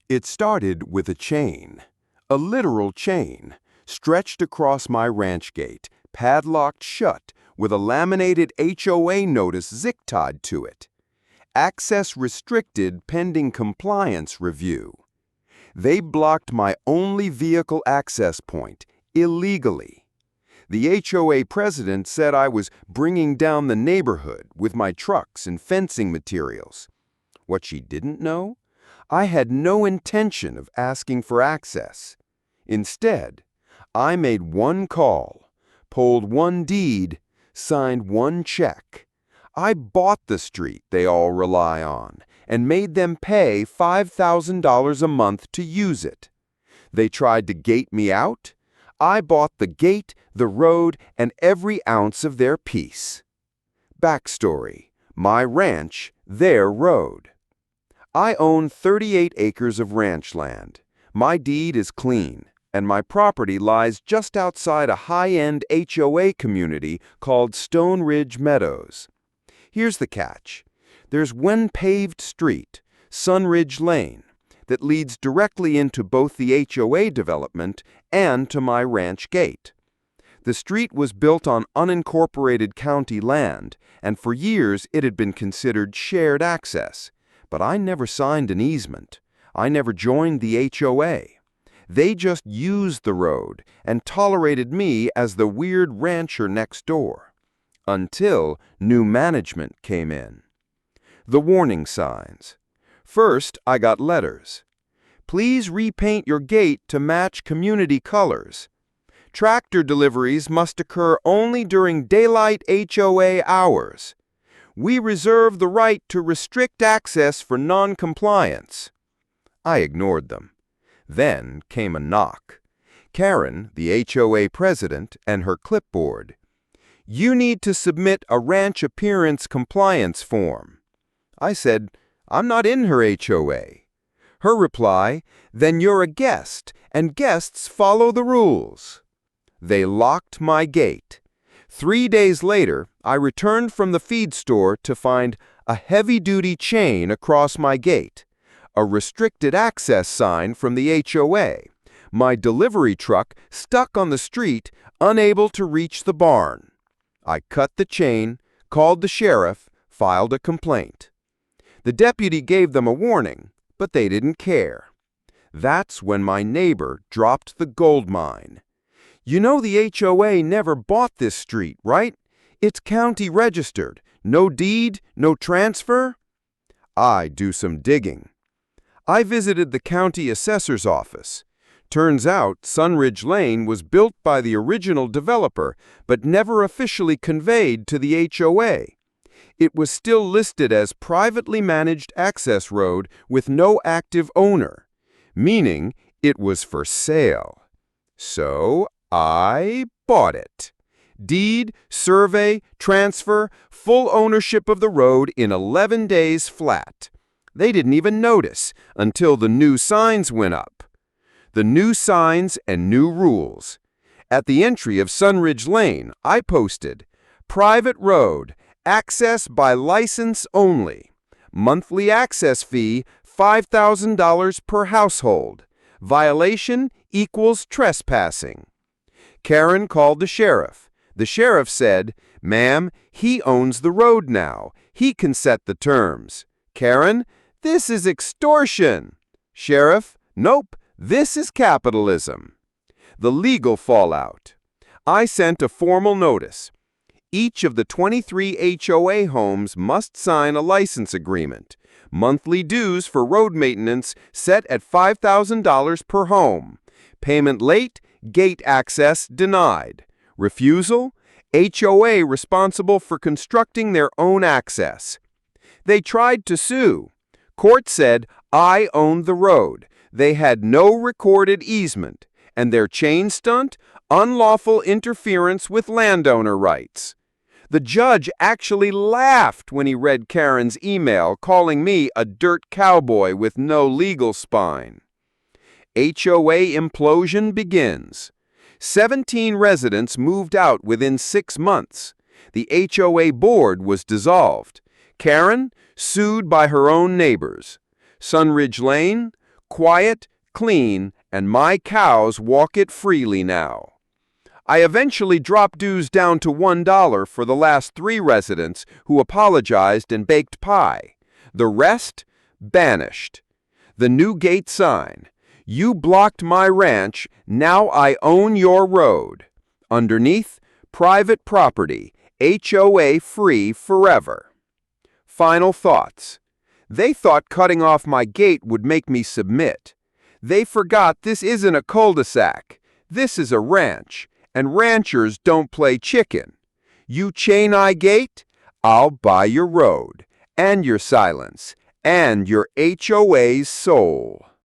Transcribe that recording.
It started with a chain, a literal chain, stretched across my ranch gate, padlocked shut, with a laminated HOA notice zig-tied to it. Access restricted pending compliance review. They blocked my only vehicle access point, illegally. The HOA president said I was bringing down the neighborhood with my trucks and fencing materials. What she didn't know? I had no intention of asking for access. Instead, I made one call, pulled one deed, signed one check. I bought the street they all rely on and made them pay $5,000 a month to use it. They tried to gate me out. I bought the gate, the road, and every ounce of their peace. Backstory: my ranch, their road. I own 38 acres of ranch land. My deed is clean, and my property lies just outside a high-end HOA community called Stone Ridge Meadows. Here's the catch. There's one paved street, Sunridge Lane, that leads directly into both the HOA development and to my ranch gate. The street was built on unincorporated county land, and for years it had been considered shared access. But I never signed an easement. I never joined the HOA. They just used the road and tolerated me as the weird rancher next door. Until new management came in. The warning signs. First, I got letters. Please repaint your gate to match community colors. Tractor deliveries must occur only during daylight HOA hours. We reserve the right to restrict access for non-compliance. I ignored them. Then came a knock. Karen, the HOA president, and her clipboard. You need to submit a ranch appearance compliance form. I said, I'm not in her HOA. Her reply, then you're a guest, and guests follow the rules. They locked my gate. 3 days later, I returned from the feed store to find a heavy-duty chain across my gate, a restricted access sign from the HOA, my delivery truck stuck on the street, unable to reach the barn. I cut the chain, called the sheriff, filed a complaint. The deputy gave them a warning, but they didn't care. That's when my neighbor dropped the gold mine. You know the HOA never bought this street, right? It's county registered. No deed, no transfer? I do some digging. I visited the county assessor's office. Turns out Sunridge Lane was built by the original developer, but never officially conveyed to the HOA. It was still listed as privately managed access road with no active owner, meaning it was for sale. So I bought it. Deed, survey, transfer, full ownership of the road in 11 days flat. They didn't even notice until the new signs went up. The new signs and new rules. At the entry of Sunridge Lane, I posted, private road, access by license only. Monthly access fee, $5,000 per household. Violation equals trespassing. Karen called the sheriff. The sheriff said, ma'am, he owns the road now. He can set the terms. Karen, this is extortion. Sheriff, nope, this is capitalism. The legal fallout. I sent a formal notice. Each of the 23 HOA homes must sign a license agreement. Monthly dues for road maintenance set at $5,000 per home. Payment late, gate access denied. Refusal, HOA responsible for constructing their own access. They tried to sue. Court said, I owned the road. They had no recorded easement. And their chain stunt? Unlawful interference with landowner rights. The judge actually laughed when he read Karen's email calling me a dirt cowboy with no legal spine. HOA implosion begins. 17 residents moved out within 6 months. The HOA board was dissolved. Karen sued by her own neighbors. Sunridge Lane, Quiet, clean, and my cows walk it freely now. I eventually dropped dues down to $1 for the last 3 residents who apologized and baked pie. The rest, banished. The new gate sign. You blocked my ranch, now I own your road. Underneath, private property, HOA free forever. Final thoughts. They thought cutting off my gate would make me submit. They forgot this isn't a cul-de-sac. This is a ranch, and ranchers don't play chicken. You chain I gate, I'll buy your road, and your silence, and your HOA's soul.